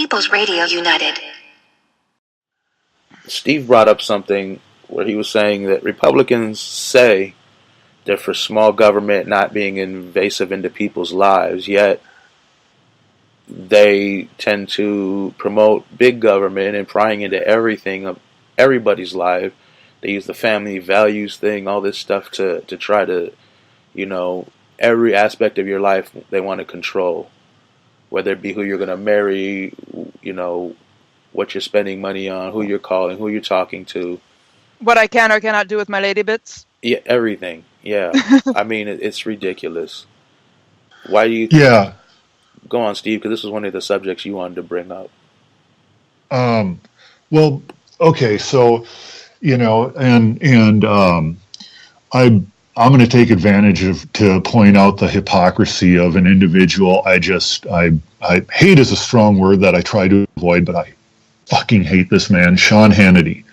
People's Radio United. Steve brought up something where he was saying that Republicans say they're for small government not being invasive into people's lives, yet they tend to promote big government and prying into everything of everybody's life. They use the family values thing, all this stuff to try to, every aspect of your life they want to control. Whether it be who you're going to marry, what you're spending money on, who you're calling, who you're talking to. What I can or cannot do with my lady bits? Yeah, everything. Yeah. I mean, it's ridiculous. Why do you... Yeah. Go on, Steve, because this was one of the subjects you wanted to bring up. Well, okay, so, I'm going to take advantage to point out the hypocrisy of an individual. I hate is a strong word that I try to avoid, but I fucking hate this man, Sean Hannity.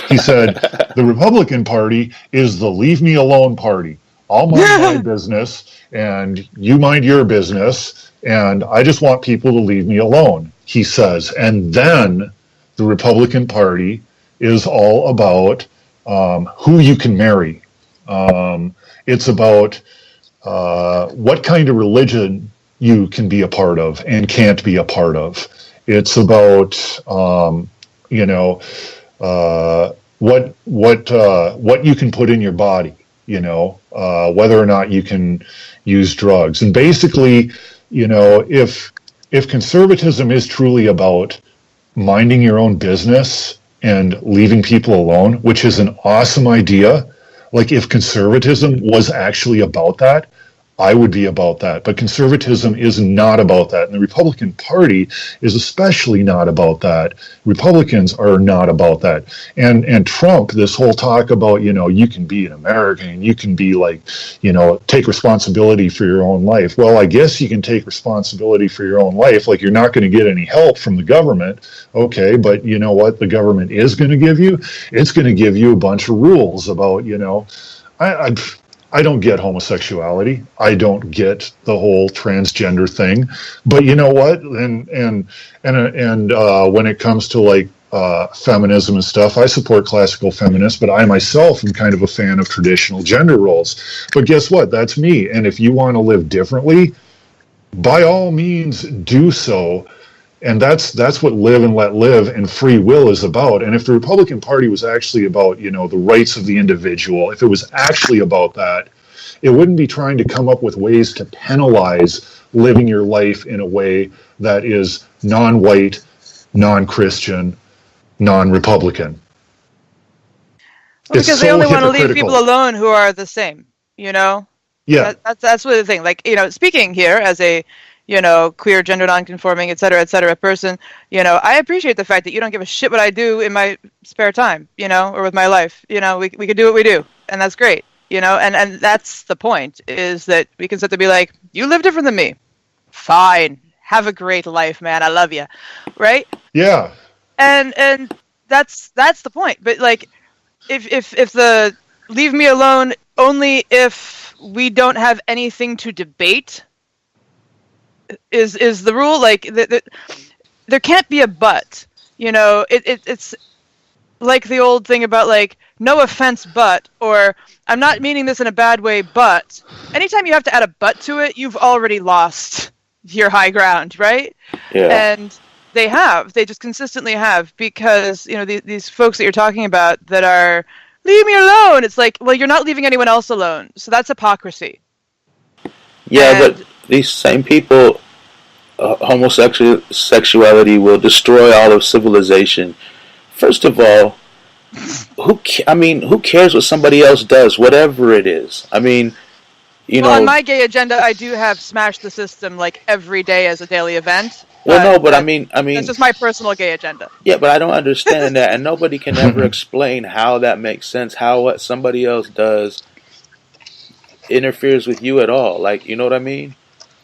He said, the Republican Party is the leave me alone party. I'll mind my business and you mind your business, and I just want people to leave me alone, he says. And then the Republican Party is all about who you can marry. It's about what kind of religion you can be a part of and can't be a part of. It's about what you can put in your body. Whether or not you can use drugs. And basically, if conservatism is truly about minding your own business and leaving people alone, which is an awesome idea. Like, if conservatism was actually about that, I would be about that. But conservatism is not about that. And the Republican Party is especially not about that. Republicans are not about that. And Trump, this whole talk about, you can be an American and you can be take responsibility for your own life. Well, I guess you can take responsibility for your own life. Like, you're not going to get any help from the government. Okay, but you know what the government is going to give you? It's going to give you a bunch of rules about, I don't get homosexuality. I don't get the whole transgender thing. But you know what? And when it comes to feminism and stuff, I support classical feminists, but I myself am kind of a fan of traditional gender roles. But guess what? That's me. And if you want to live differently, by all means do so. And that's what live and let live and free will is about. And if the Republican Party was actually about, the rights of the individual, if it was actually about that, it wouldn't be trying to come up with ways to penalize living your life in a way that is non-white, non-Christian, non-Republican. Well, because they only want to leave people alone who are the same, Yeah. That's really the thing. Speaking here as a queer, gender non-conforming, et cetera, person, I appreciate the fact that you don't give a shit what I do in my spare time, or with my life. We can do what we do, and that's great, and that's the point, is that we can sit there and be like, you live different than me. Fine. Have a great life, man. I love you. Right? Yeah. And that's the point. But, if the leave me alone only if we don't have anything to debate is the rule, there can't be a but, it's like the old thing about no offense but, or I'm not meaning this in a bad way, but anytime you have to add a but to it, you've already lost your high ground, right? Yeah. And they just consistently have, because these folks that you're talking about that are leave me alone, it's well, you're not leaving anyone else alone, so that's hypocrisy. Yeah, but these same people, homosexuality will destroy all of civilization. First of all, who cares what somebody else does, whatever it is? On my gay agenda, I do have smash the system every day as a daily event. Well, no, but I mean, it's just my personal gay agenda. Yeah, but I don't understand that, and nobody can ever explain how that makes sense. How what somebody else does interferes with you at all. You know what I mean?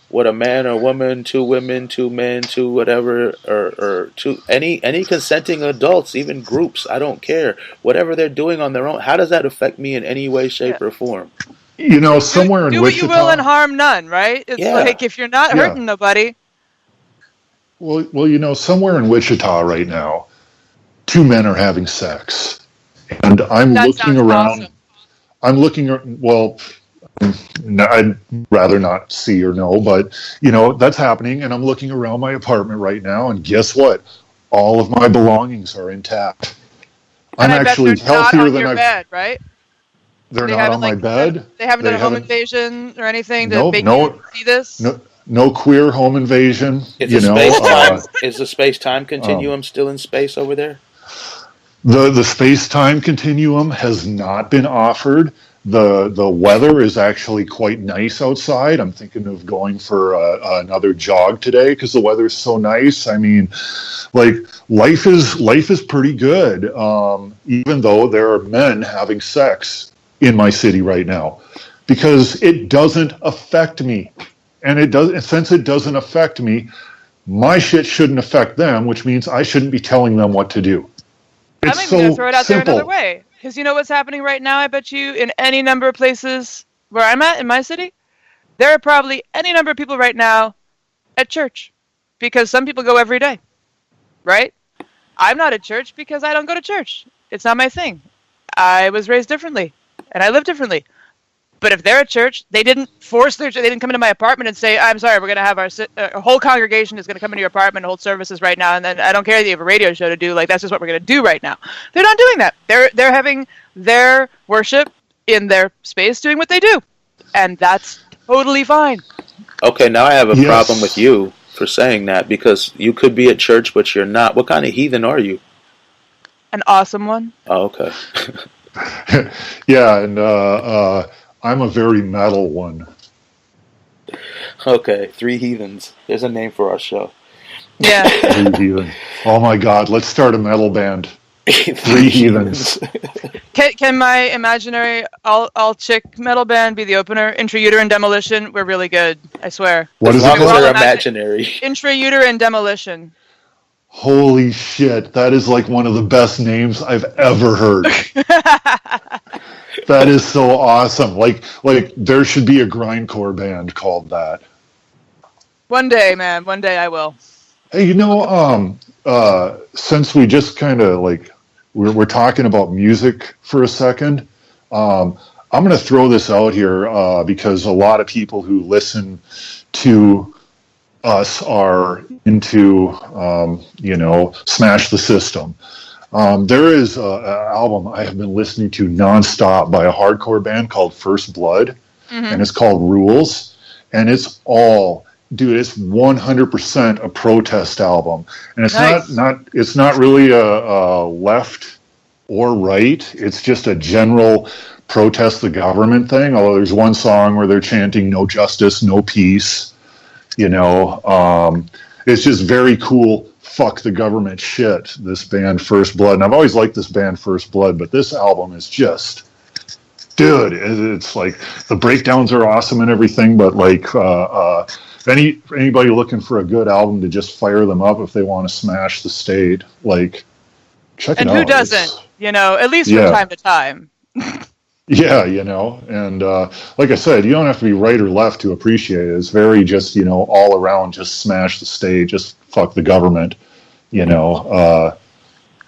What a man or woman, two women, two men, two whatever, or two any consenting adults, even groups, I don't care. Whatever they're doing on their own, how does that affect me in any way, shape, or form? Somewhere in do Wichita, what you will and harm none, right? It's if you're not hurting nobody. Well, somewhere in Wichita right now, two men are having sex, and I'm looking around. Awesome. I'm looking. Well, I'd rather not see or know, but that's happening, and I'm looking around my apartment right now, and guess what? All of my belongings are intact. I'm actually healthier than I've. Bed, right? They're not on my bed. They haven't done a home invasion or anything to make you see this. No queer home invasion. Is the space-time continuum still in space over there? The space-time continuum has not been offered. The weather is actually quite nice outside. I'm thinking of going for another jog today because the weather is so nice. I mean, like life is pretty good. Even though there are men having sex in my city right now, because it doesn't affect me, and since it doesn't affect me, my shit shouldn't affect them, which means I shouldn't be telling them what to do. I'm even going to throw it out there another way. Because you know what's happening right now, I bet you, in any number of places where I'm at, in my city, there are probably any number of people right now at church. Because some people go every day, right? I'm not at church because I don't go to church. It's not my thing. I was raised differently, and I live differently. But if they're at church, they didn't they didn't come into my apartment and say, I'm sorry, we're going to have our whole congregation is going to come into your apartment and hold services right now, and then I don't care that you have a radio show to do, like, that's just what we're going to do right now. They're not doing that. They're having their worship in their space doing what they do, and that's totally fine. Okay, now I have a problem with you for saying that, because you could be at church, but you're not. What kind of heathen are you? An awesome one. Oh, okay. Yeah, and I'm a very metal one. Okay, Three Heathens. There's a name for our show. Yeah. Three Heathens. Oh my God, let's start a metal band. Three Heathens. Can my imaginary all chick metal band be the opener? Intrauterine Demolition. We're really good, I swear. What is it? They're imaginary. Intrauterine Demolition. Holy shit, that is like one of the best names I've ever heard. That is so awesome. Like there should be a grindcore band called that. One day, man. One day I will. Hey, since we just kind of like we're talking about music for a second, I'm going to throw this out here because a lot of people who listen to us are into, Smash the System. There is an album I have been listening to nonstop by a hardcore band called First Blood, and it's called Rules, and it's 100% a protest album, and it's nice. not really a left or right. It's just a general protest the government thing. Although there's one song where they're chanting "No justice, no peace." It's just very cool. Fuck the government shit. This band First Blood, and I've always liked this band First Blood, but this album is just, dude. It's like the breakdowns are awesome and everything, but like anybody looking for a good album to just fire them up if they want to smash the state, like check it out. And who doesn't? At least from time to time. Yeah, and like I said, you don't have to be right or left to appreciate it. It's very just, all around, just smash the state, just fuck the government,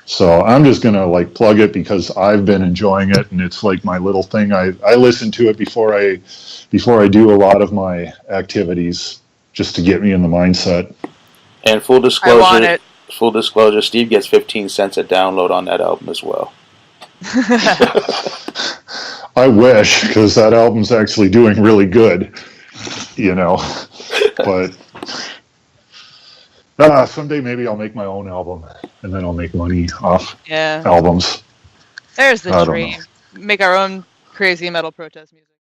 So I'm just going to like plug it because I've been enjoying it, and it's like my little thing. I listen to it before I do a lot of my activities just to get me in the mindset. And full disclosure, Steve gets 15 cents a download on that album as well. I wish, because that album's actually doing really good, but someday maybe I'll make my own album, and then I'll make money off albums. There's the dream. Make our own crazy metal protest music.